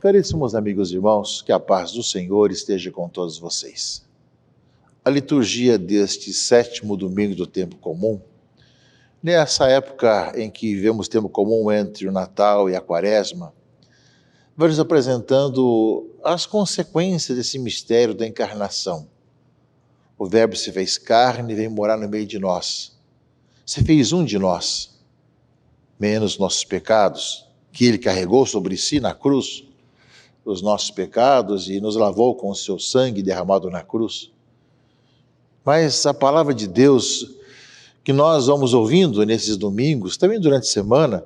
Caríssimos amigos e irmãos, que a paz do Senhor esteja com todos vocês. A liturgia deste 7º domingo do tempo comum, nessa época em que vivemos tempo comum entre o Natal e a Quaresma, vai nos apresentando as consequências desse mistério da encarnação. O Verbo se fez carne e veio morar no meio de nós. Se fez um de nós, menos nossos pecados, que ele carregou sobre si na cruz, os nossos pecados e nos lavou com o seu sangue derramado na cruz. Mas a palavra de Deus que nós vamos ouvindo nesses domingos, também durante a semana,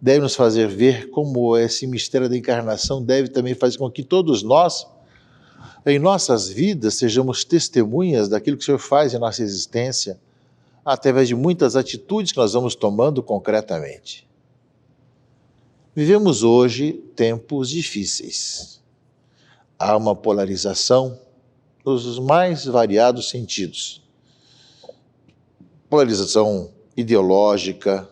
deve nos fazer ver como esse mistério da encarnação deve também fazer com que todos nós, em nossas vidas, sejamos testemunhas daquilo que o Senhor faz em nossa existência, através de muitas atitudes que nós vamos tomando concretamente. Vivemos hoje tempos difíceis. Há uma polarização nos mais variados sentidos. Polarização ideológica,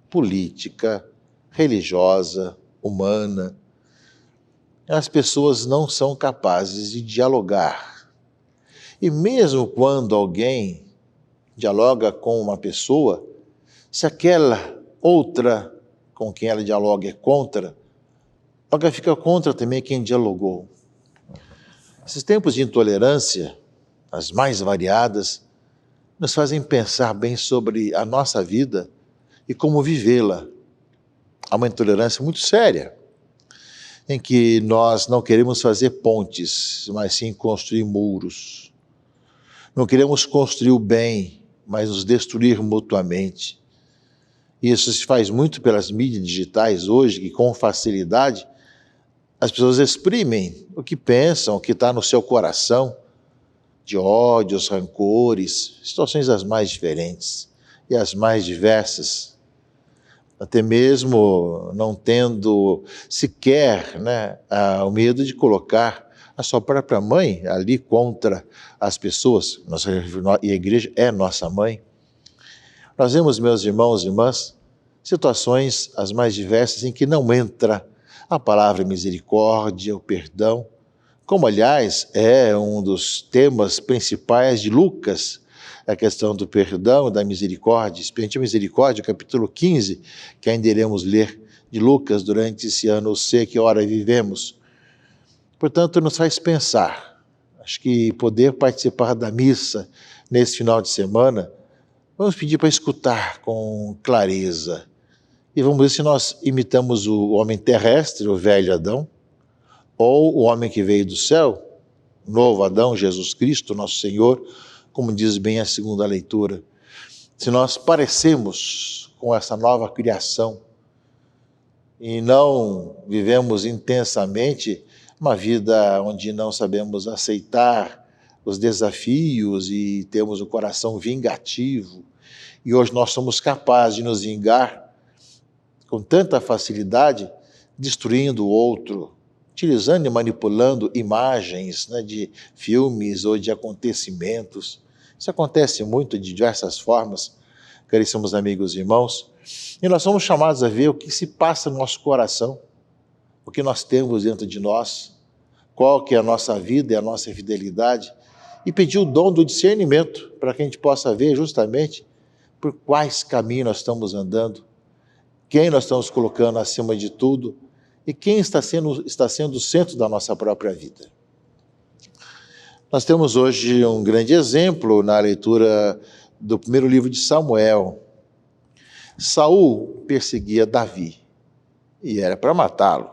política, religiosa, humana. As pessoas não são capazes de dialogar. E mesmo quando alguém dialoga com uma pessoa, se aquela outra com quem ela dialoga é contra, alguém fica contra também quem dialogou. Esses tempos de intolerância, as mais variadas, nos fazem pensar bem sobre a nossa vida e como vivê-la. Há uma intolerância muito séria, em que nós não queremos fazer pontes, mas sim construir muros. Não queremos construir o bem, mas nos destruir mutuamente. Isso se faz muito pelas mídias digitais hoje, que com facilidade as pessoas exprimem o que pensam, o que está no seu coração, de ódios, rancores, situações as mais diferentes e as mais diversas. Até mesmo não tendo sequer o medo de colocar a sua própria mãe ali contra as pessoas. E a igreja é nossa mãe. Nós vemos, meus irmãos e irmãs, situações as mais diversas em que não entra a palavra misericórdia, o perdão, como, aliás, é um dos temas principais de Lucas, a questão do perdão e da misericórdia, especialmente a misericórdia, capítulo 15, que ainda iremos ler de Lucas durante esse ano C que ora vivemos. Portanto, nos faz pensar. Acho que poder participar da missa nesse final de semana, vamos pedir para escutar com clareza. E vamos ver se nós imitamos o homem terrestre, o velho Adão, ou o homem que veio do céu, o novo Adão, Jesus Cristo, nosso Senhor, como diz bem a segunda leitura. Se nós parecemos com essa nova criação e não vivemos intensamente uma vida onde não sabemos aceitar os desafios e temos o coração vingativo, e hoje nós somos capazes de nos vingar com tanta facilidade, destruindo o outro, utilizando e manipulando imagens de filmes ou de acontecimentos. Isso acontece muito de diversas formas, caríssimos amigos e irmãos, e nós somos chamados a ver o que se passa no nosso coração, o que nós temos dentro de nós, qual que é a nossa vida e a nossa fidelidade, e pedir o dom do discernimento para que a gente possa ver justamente por quais caminhos nós estamos andando, quem nós estamos colocando acima de tudo e quem está sendo o centro da nossa própria vida. Nós temos hoje um grande exemplo na leitura do primeiro livro de Samuel. Saul perseguia Davi e era para matá-lo.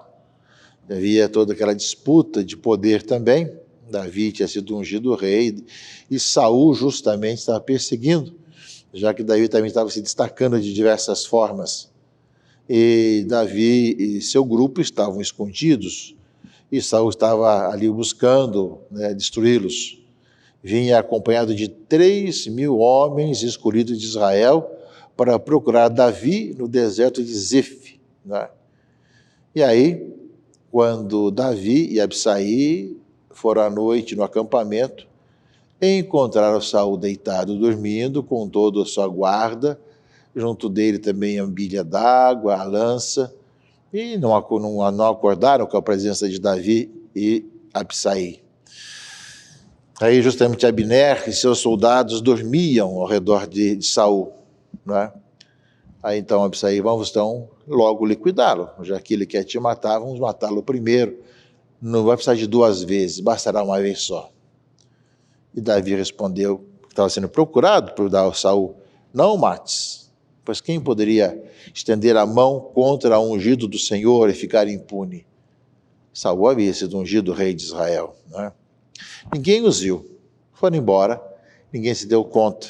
Havia toda aquela disputa de poder também. Davi tinha sido ungido rei e Saul justamente estava perseguindo, já que Davi também estava se destacando de diversas formas. E Davi e seu grupo estavam escondidos, e Saul estava ali buscando destruí-los. Vinha acompanhado de 3.000 homens escolhidos de Israel para procurar Davi no deserto de Zif. E aí, quando Davi e Abisai foram à noite no acampamento, encontraram Saul deitado, dormindo, com toda a sua guarda, junto dele também a bilha d'água, a lança, E não acordaram com a presença de Davi e Absai. Aí justamente Abner e seus soldados dormiam ao redor de Saul, não é? Aí então Absai, vamos então logo liquidá-lo, já que ele quer te matar, vamos matá-lo primeiro, não vai precisar de 2 vezes, bastará uma vez só. E Davi respondeu, que estava sendo procurado por Saul, não o mates, pois quem poderia estender a mão contra o ungido do Senhor e ficar impune? Saul havia sido ungido rei de Israel, não é? Ninguém os viu, foram embora, ninguém se deu conta,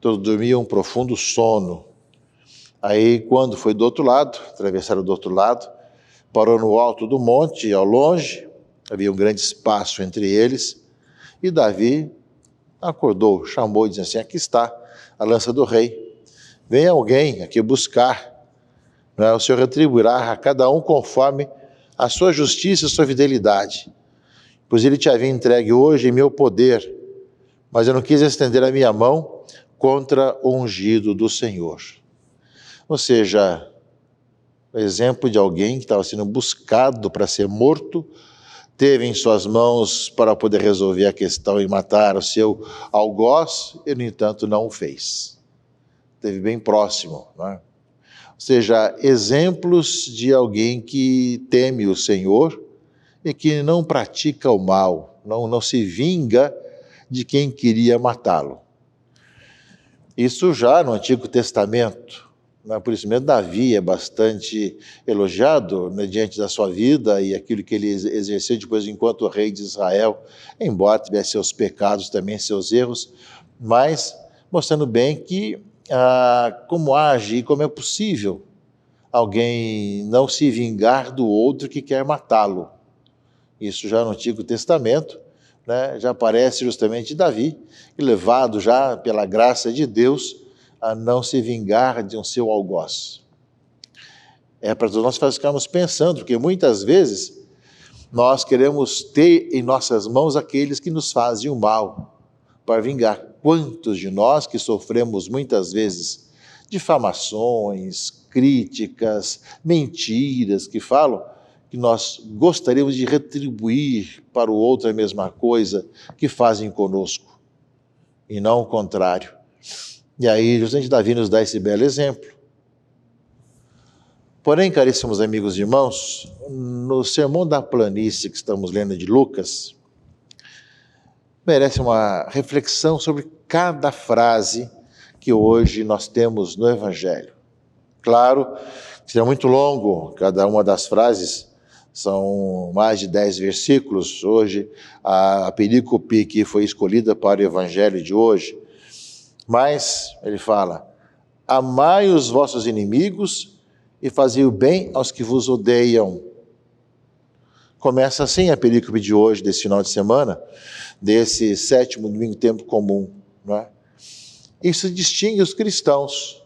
todos dormiam um profundo sono. Aí, quando foi do outro lado, atravessaram do outro lado, parou no alto do monte, ao longe, havia um grande espaço entre eles, e Davi acordou, chamou e disse assim, aqui está a lança do rei, vem alguém aqui buscar, né? O Senhor retribuirá a cada um conforme a sua justiça e a sua fidelidade, pois ele te havia entregue hoje em meu poder, mas eu não quis estender a minha mão contra o ungido do Senhor. Ou seja, o exemplo de alguém que estava sendo buscado para ser morto, teve em suas mãos para poder resolver a questão e matar o seu algoz, e no entanto não o fez. Esteve bem próximo, não é? Ou seja, exemplos de alguém que teme o Senhor e que não pratica o mal, não se vinga de quem queria matá-lo. Isso já no Antigo Testamento. Por isso mesmo Davi é bastante elogiado, né, diante da sua vida e aquilo que ele exerceu depois enquanto rei de Israel, embora tivesse seus pecados também, seus erros, mas mostrando bem que como age e como é possível alguém não se vingar do outro que quer matá-lo. Isso já no Antigo Testamento, né, já aparece justamente Davi, levado já pela graça de Deus a não se vingar de um seu algoz. É para todos nós ficarmos pensando, porque muitas vezes nós queremos ter em nossas mãos aqueles que nos fazem o mal, para vingar. Quantos de nós que sofremos muitas vezes difamações, críticas, mentiras que falam, que nós gostaríamos de retribuir para o outro a mesma coisa que fazem conosco, e não o contrário. E aí, justamente Davi nos dá esse belo exemplo. Porém, caríssimos amigos e irmãos, no Sermão da Planície que estamos lendo de Lucas, merece uma reflexão sobre cada frase que hoje nós temos no Evangelho. Claro, será muito longo, cada uma das frases são mais de 10 versículos. Hoje, a perícope que foi escolhida para o Evangelho de hoje, mas ele fala, amai os vossos inimigos e fazei o bem aos que vos odeiam. Começa assim a perícope de hoje, desse final de semana, desse 7º domingo tempo comum, não é? Isso distingue os cristãos,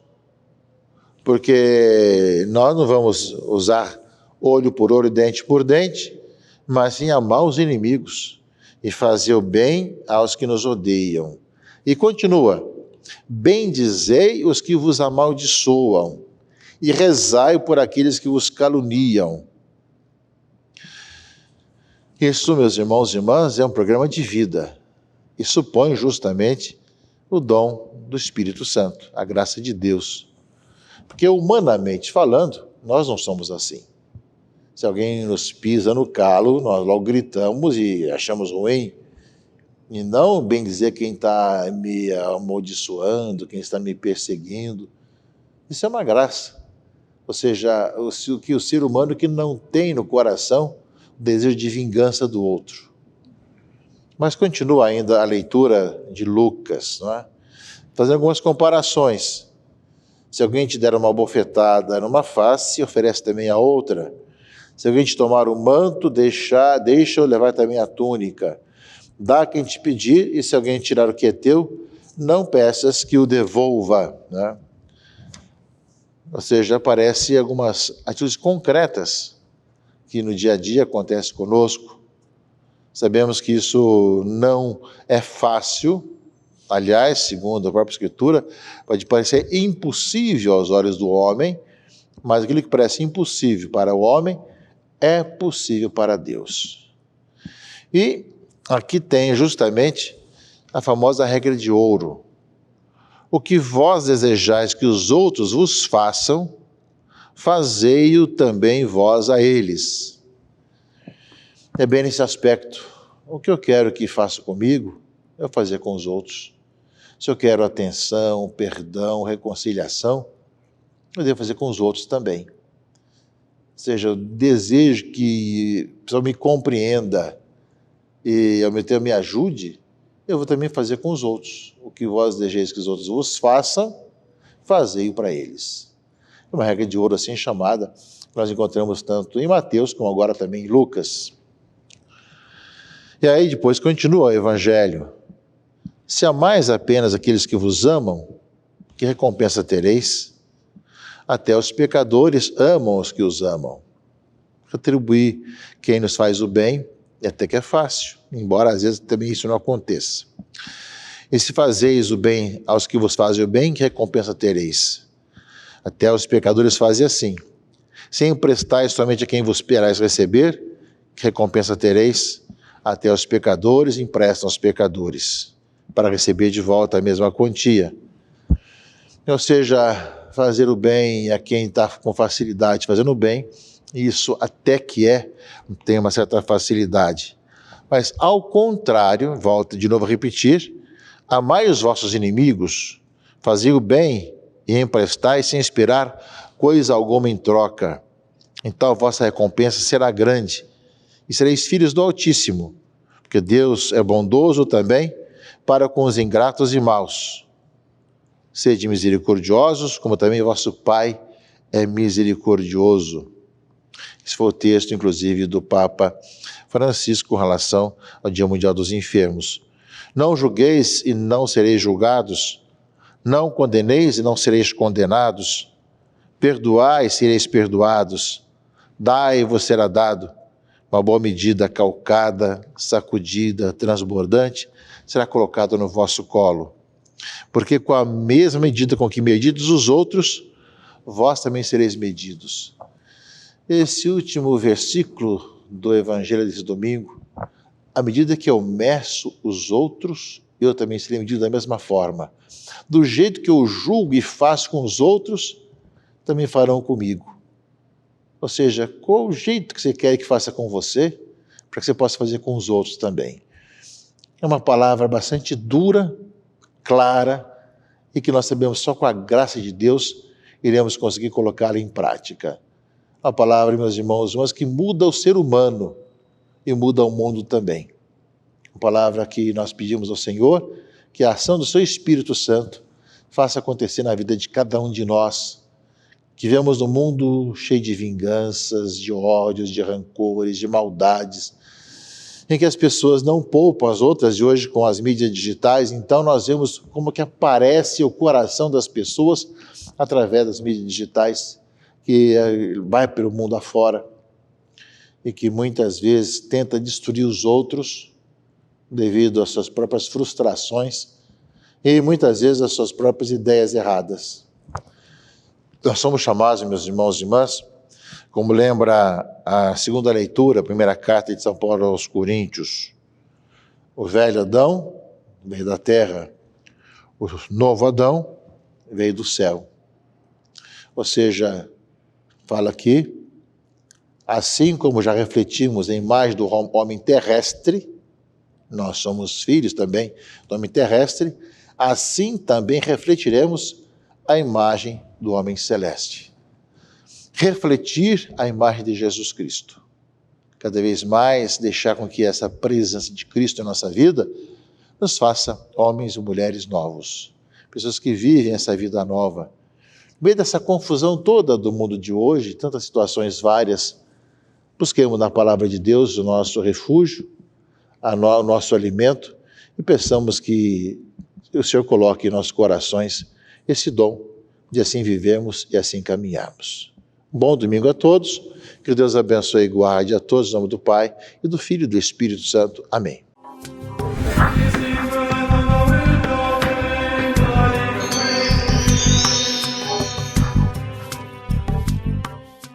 porque nós não vamos usar olho por olho, dente por dente, mas sim amar os inimigos e fazer o bem aos que nos odeiam. E continua, bendizei os que vos amaldiçoam e rezai por aqueles que vos caluniam. Isso, meus irmãos e irmãs, é um programa de vida e supõe justamente o dom do Espírito Santo, a graça de Deus. Porque humanamente falando, nós não somos assim. Se alguém nos pisa no calo, nós logo gritamos e achamos ruim. E não bem dizer quem está me amaldiçoando, quem está me perseguindo. Isso é uma graça. Ou seja, o ser humano que não tem no coração o desejo de vingança do outro. Mas continua ainda a leitura de Lucas, não é? Fazendo algumas comparações. Se alguém te der uma bofetada numa face, oferece também a outra. Se alguém te tomar o manto, deixa eu levar também a túnica. Dá a quem te pedir, e se alguém tirar o que é teu, não peças que o devolva, né? Ou seja, aparecem algumas atitudes concretas que no dia a dia acontecem conosco. Sabemos que isso não é fácil, aliás, segundo a própria Escritura, pode parecer impossível aos olhos do homem, Mas aquilo que parece impossível para o homem é possível para Deus. E aqui tem justamente a famosa regra de ouro. O que vós desejais que os outros vos façam, fazei-o também vós a eles. É bem nesse aspecto. O que eu quero que faça comigo, eu fazer com os outros. Se eu quero atenção, perdão, reconciliação, eu devo fazer com os outros também. Ou seja, eu desejo que a pessoa me compreenda e ao mesmo tempo me ajude, eu vou também fazer com os outros. O que vós desejeis que os outros vos façam, fazei-o para eles. É uma regra de ouro assim chamada, nós encontramos tanto em Mateus como agora também em Lucas. E aí depois continua o Evangelho. Se amais apenas aqueles que vos amam, que recompensa tereis? Até os pecadores amam os que os amam. Retribuir quem nos faz o bem até que é fácil, embora às vezes também isso não aconteça. E se fazeis o bem aos que vos fazem o bem, que recompensa tereis? Até os pecadores fazem assim. Se emprestais somente a quem vos esperais receber, que recompensa tereis? Até os pecadores emprestam aos pecadores, para receber de volta a mesma quantia. Ou seja, fazer o bem a quem está com facilidade fazendo o bem, isso até que tem uma certa facilidade. Mas ao contrário, volto de novo a repetir, amai os vossos inimigos, fazei o bem e emprestai sem esperar coisa alguma em troca. Então a vossa recompensa será grande e sereis filhos do Altíssimo, porque Deus é bondoso também para com os ingratos e maus. Sede misericordiosos, como também vosso Pai é misericordioso. Esse foi o texto, inclusive, do Papa Francisco com relação ao Dia Mundial dos Enfermos. Não julgueis e não sereis julgados, não condeneis e não sereis condenados, perdoai e sereis perdoados, dai e vos será dado, uma boa medida calcada, sacudida, transbordante, será colocada no vosso colo. Porque com a mesma medida com que medidos os outros, vós também sereis medidos. Esse último versículo do Evangelho desse domingo, à medida que eu meço os outros, eu também serei medido da mesma forma. Do jeito que eu julgo e faço com os outros, também farão comigo. Ou seja, qual o jeito que você quer que faça com você, para que você possa fazer com os outros também. É uma palavra bastante dura, clara, e que nós sabemos só com a graça de Deus iremos conseguir colocá-la em prática. A palavra, meus irmãos, mas que muda o ser humano e muda o mundo também. A palavra que nós pedimos ao Senhor, que a ação do seu Espírito Santo faça acontecer na vida de cada um de nós, que vivemos num mundo cheio de vinganças, de ódios, de rancores, de maldades, em que as pessoas não poupam as outras, e hoje com as mídias digitais, então nós vemos como que aparece o coração das pessoas através das mídias digitais, que vai pelo mundo afora e que muitas vezes tenta destruir os outros devido às suas próprias frustrações e muitas vezes às suas próprias ideias erradas. Nós somos chamados, meus irmãos e irmãs, como lembra a segunda leitura, a primeira carta de São Paulo aos Coríntios, o velho Adão veio da terra, o novo Adão veio do céu. Ou seja, fala aqui, assim como já refletimos a imagem do homem terrestre, nós somos filhos também do homem terrestre, assim também refletiremos a imagem do homem celeste. Refletir a imagem de Jesus Cristo. Cada vez mais deixar com que essa presença de Cristo em nossa vida nos faça homens e mulheres novos. Pessoas que vivem essa vida nova. No meio dessa confusão toda do mundo de hoje, tantas situações várias, busquemos na palavra de Deus o nosso refúgio, o nosso alimento, e peçamos que o Senhor coloque em nossos corações esse dom de assim vivermos e assim caminharmos. Bom domingo a todos, que Deus abençoe e guarde a todos, em nome do Pai, e do Filho e do Espírito Santo. Amém.